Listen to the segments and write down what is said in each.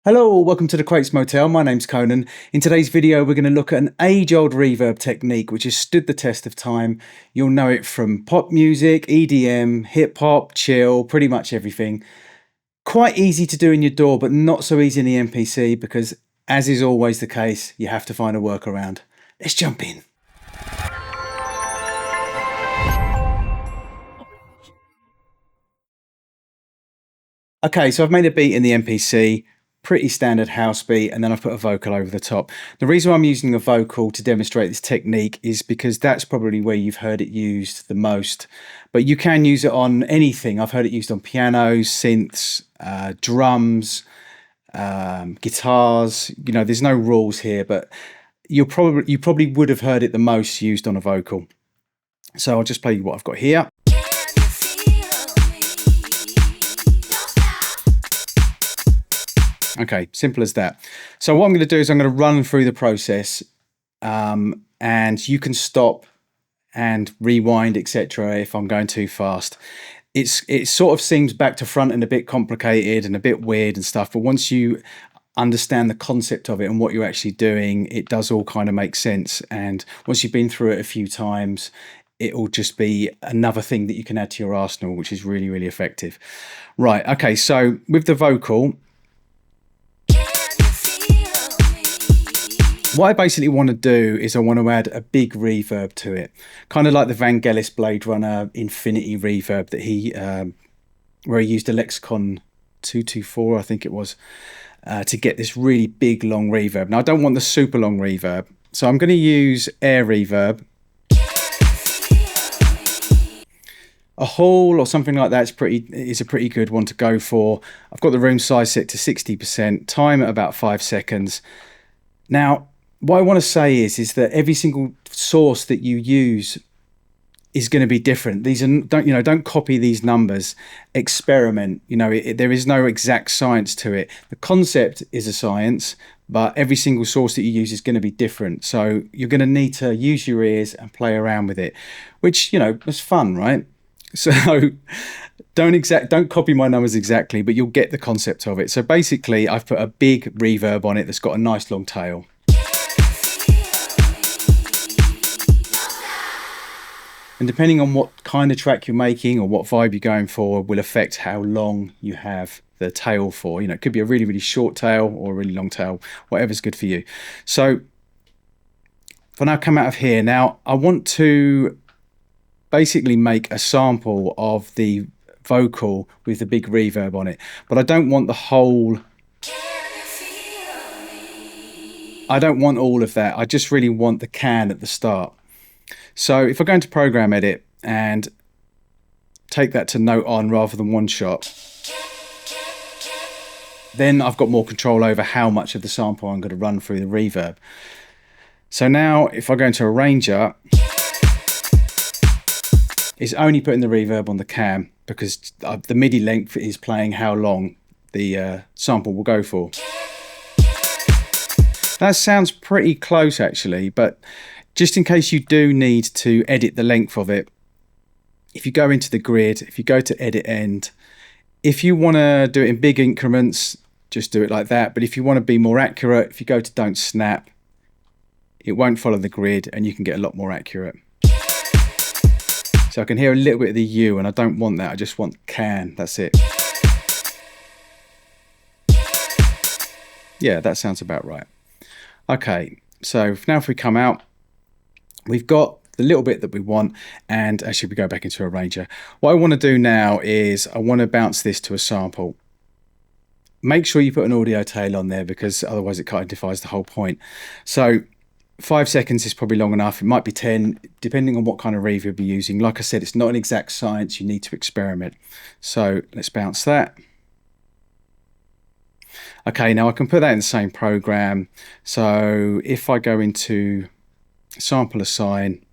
Hello, welcome to the Crates Motel. My name's Conan. In today's video, we're going to look at an age-old reverb technique which has stood the test of time. You'll know it from pop music, EDM, hip-hop, chill, pretty much everything. Quite easy to do in your DAW, but not so easy in the MPC because, as is always the case, you have to find a workaround. Let's jump in. Okay, so I've made a beat in the MPC. Pretty standard house beat, and then I've put a vocal over the top. The reason why I'm using a vocal to demonstrate this technique is because that's probably where you've heard it used the most, but you can use it on anything. I've heard it used on pianos, synths, drums, guitars. You know, there's no rules here, but you probably would have heard it the most used on a vocal. So I'll just play you what I've got here. Okay, simple as that. So what I'm going to do is I'm going to run through the process, and you can stop and rewind, etc. if I'm going too fast. It sort of seems back to front and a bit complicated and a bit weird and stuff, but once you understand the concept of it and what you're actually doing, it does all kind of make sense. And once you've been through it a few times, it will just be another thing that you can add to your arsenal, which is really, really effective. Right, okay, so with the vocal, what I basically want to do is I want to add a big reverb to it, kind of like the Vangelis Blade Runner Infinity reverb that where he used a Lexicon 224, I think it was, to get this really big long reverb. Now I don't want the super long reverb, so I'm going to use air reverb. A hall or something like that is a pretty good one to go for. I've got the room size set to 60%, time at about 5 seconds. Now, what I want to say is that every single source that you use is going to be different. These are don't copy these numbers. Experiment. There is no exact science to it. The concept is a science, but every single source that you use is going to be different. So you're going to need to use your ears and play around with it, which is fun, right? So don't copy my numbers exactly, but you'll get the concept of it. So basically, I've put a big reverb on it that's got a nice long tail. And depending on what kind of track you're making or what vibe you're going for will affect how long you have the tail for. It could be a really, really short tail or a really long tail, whatever's good for you. So if I now come out of here, now I want to basically make a sample of the vocal with the big reverb on it, but I don't want the whole... I don't want all of that. I just really want the can at the start. So if I go into Program Edit and take that to note on rather than one shot, then I've got more control over how much of the sample I'm going to run through the reverb. So now if I go into Arranger, it's only putting the reverb on the cam because the MIDI length is playing how long the sample will go for. That sounds pretty close actually, but just in case you do need to edit the length of it, if you go into the grid, if you go to Edit End, if you want to do it in big increments, just do it like that. But if you want to be more accurate, if you go to Don't Snap, it won't follow the grid and you can get a lot more accurate. So I can hear a little bit of the U, and I don't want that. I just want can. That's it. Yeah, that sounds about right. Okay, so now if we come out, we've got the little bit that we want, and actually we go back into Arranger. What I want to do now is I want to bounce this to a sample. Make sure you put an audio tail on there because otherwise it kind of defies the whole point. So 5 seconds is probably long enough. It might be 10, depending on what kind of reverb you're using. Like I said, it's not an exact science. You need to experiment. So let's bounce that. Okay, now I can put that in the same program. So if I go into Sample Assign,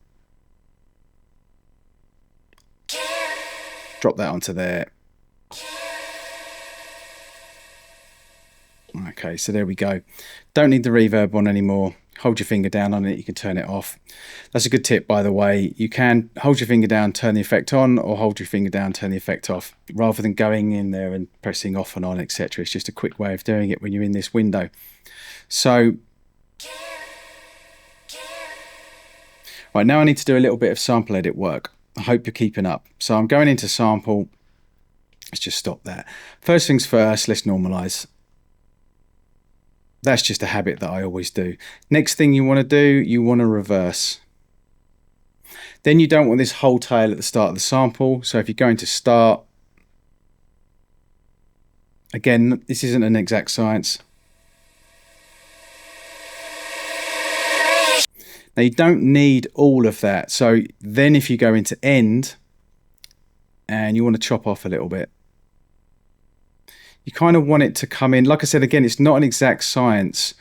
drop that onto there. Okay, so there we go. Don't need the reverb on anymore. hold your finger down on it, you can turn it off. That's a good tip, by the way. You can hold your finger down, turn the effect on, or hold your finger down, turn the effect off, rather than going in there and pressing off and on, etc. It's just a quick way of doing it when you're in this window. So right, now I need to do a little bit of sample edit work. I hope you're keeping up. So I'm going into sample. Let's just stop that. First things first, let's normalize. That's just a habit that I always do. Next thing you want to do, you want to reverse. Then you don't want this whole tail at the start of the sample. So if you're going to start, again, this isn't an exact science. Now you don't need all of that. So then if you go into end and you want to chop off a little bit, you kind of want it to come in. Like I said, again, it's not an exact science.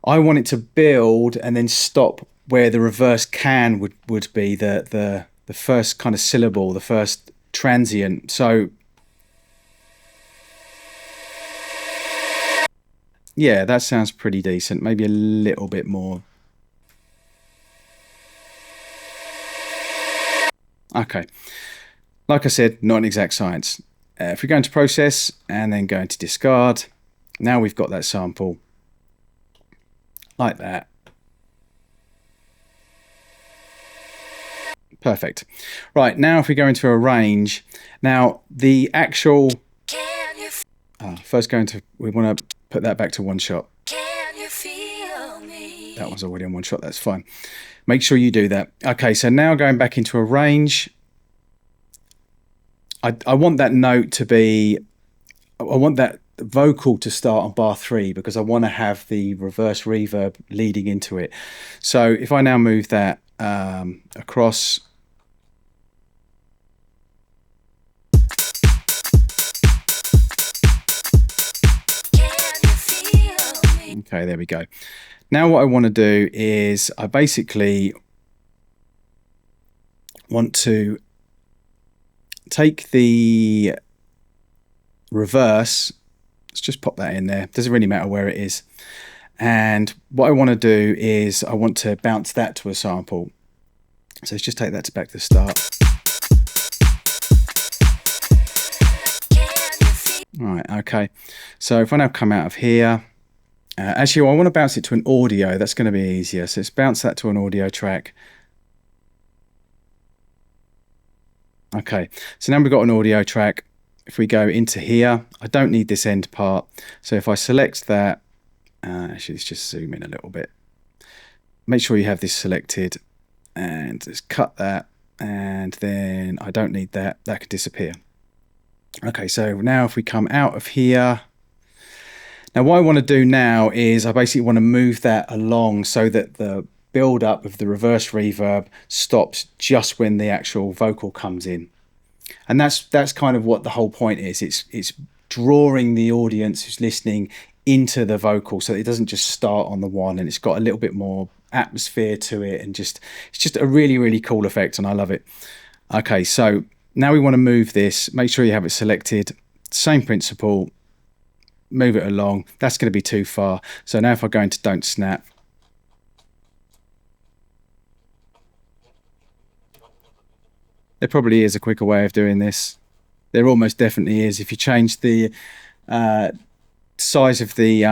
I want it to build and then stop where the reverse can would be the first kind of syllable, the first transient. So yeah, that sounds pretty decent. Maybe a little bit more. Okay. Like I said, not an exact science. If we go into process and then go into discard, now we've got that sample like that. Perfect. Right, now if we go into arrange, now the actual, first we want to put that back to one shot. Can you feel me? That one's already on one shot, that's fine. Make sure you do that. Okay, so now going back into arrange, I want that note to be, I want that vocal to start on bar 3 because I want to have the reverse reverb leading into it. So if I now move that across, okay, there we go. Now what I want to do is I basically want to take the reverse, let's just pop that in there, doesn't really matter where it is, and what I want to do is I want to bounce that to a sample. So let's just take that back to the start. Alright, okay, so if I now come out of here, actually I want to bounce it to an audio, that's going to be easier, so let's bounce that to an audio track. Okay, so now we've got an audio track. If we go into here, I don't need this end part. So if I select that, actually let's just zoom in a little bit. Make sure you have this selected and just cut that. And then I don't need that, that could disappear. Okay, so now if we come out of here, now what I want to do now is I basically want to move that along so that the build up of the reverse reverb stops just when the actual vocal comes in, and that's kind of what the whole point is. It's drawing the audience who's listening into the vocal so that it doesn't just start on the one, and it's got a little bit more atmosphere to it, and it's just a really cool effect, and I love it. Okay, so now we want to move this. Make sure you have it selected. Same principle. Move it along. That's going to be too far. So now if I go into don't snap, there probably is a quicker way of doing this. There almost definitely is. If you change the size of the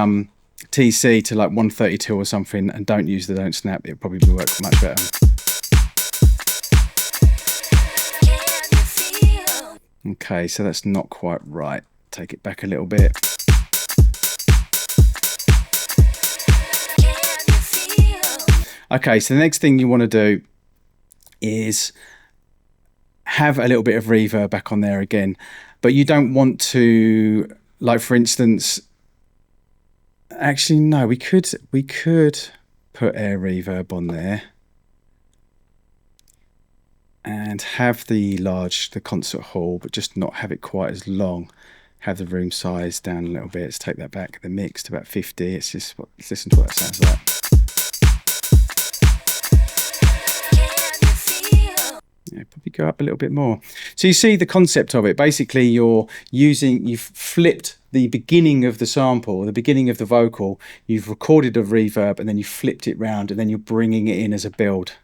TC to like 132 or something and don't use the don't snap, it'll probably work much better. Okay, so that's not quite right. Take it back a little bit. Okay, so the next thing you want to do is have a little bit of reverb back on there again, but you don't want to, like for instance, actually no, we could put air reverb on there and have the concert hall, but just not have it quite as long. Have the room size down a little bit. Let's take that back, the mix to about 50. Let's listen to what that sounds like. Yeah, probably go up a little bit more. So you see the concept of it. Basically, you've flipped the beginning of the sample, the beginning of the vocal, you've recorded a reverb and then you flipped it round and then you're bringing it in as a build.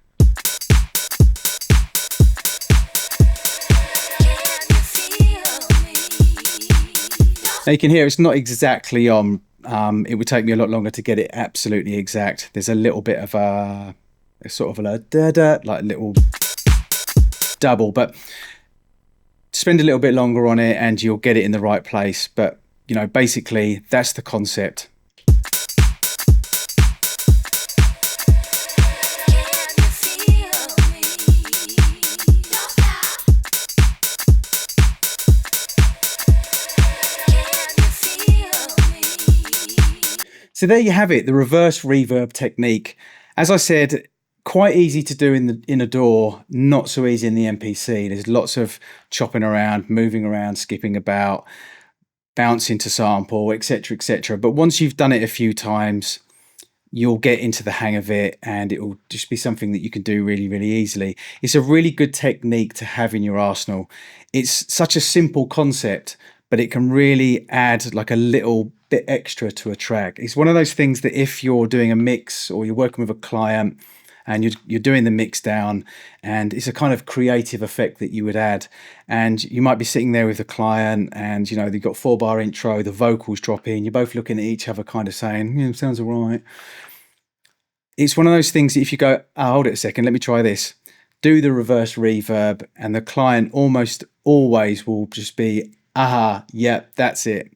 Now you can hear it's not exactly on. It would take me a lot longer to get it absolutely exact. There's a little bit of a sort of a da-da, like a little double, but spend a little bit longer on it and you'll get it in the right place. But you know, basically that's the concept. So there you have it, the reverse reverb technique. As I said, quite easy to do in a DAW, not so easy in the MPC. There's lots of chopping around, moving around, skipping about, bouncing to sample, etc., etc. But once you've done it a few times, you'll get into the hang of it and it will just be something that you can do really, really easily. It's a really good technique to have in your arsenal. It's such a simple concept, but it can really add like a little bit extra to a track. It's one of those things that if you're doing a mix or you're working with a client and you're doing the mix down, and it's a kind of creative effect that you would add, and you might be sitting there with the client and you know they've got 4-bar intro, the vocals drop in, you're both looking at each other kind of saying, yeah, sounds all right. It's one of those things that if you go, oh, hold it a second, let me try this, do the reverse reverb, and the client almost always will just be, aha, yeah, that's it.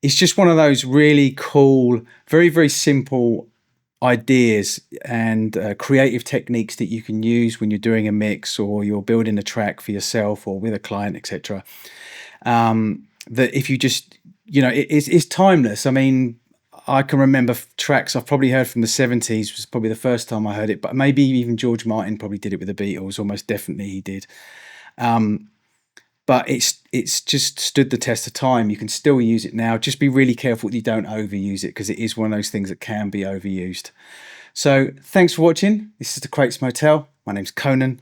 It's just one of those really cool, very, very simple ideas and creative techniques that you can use when you're doing a mix or you're building a track for yourself or with a client, etc. That if you just, you know, it's timeless. I mean, I can remember tracks I've probably heard from the 70s, was probably the first time I heard it, but maybe even George Martin probably did it with the Beatles, almost definitely he did. But it's just stood the test of time. You can still use it now. Just be really careful that you don't overuse it, because it is one of those things that can be overused. So thanks for watching. This is the Crates Motel. My name's Conan.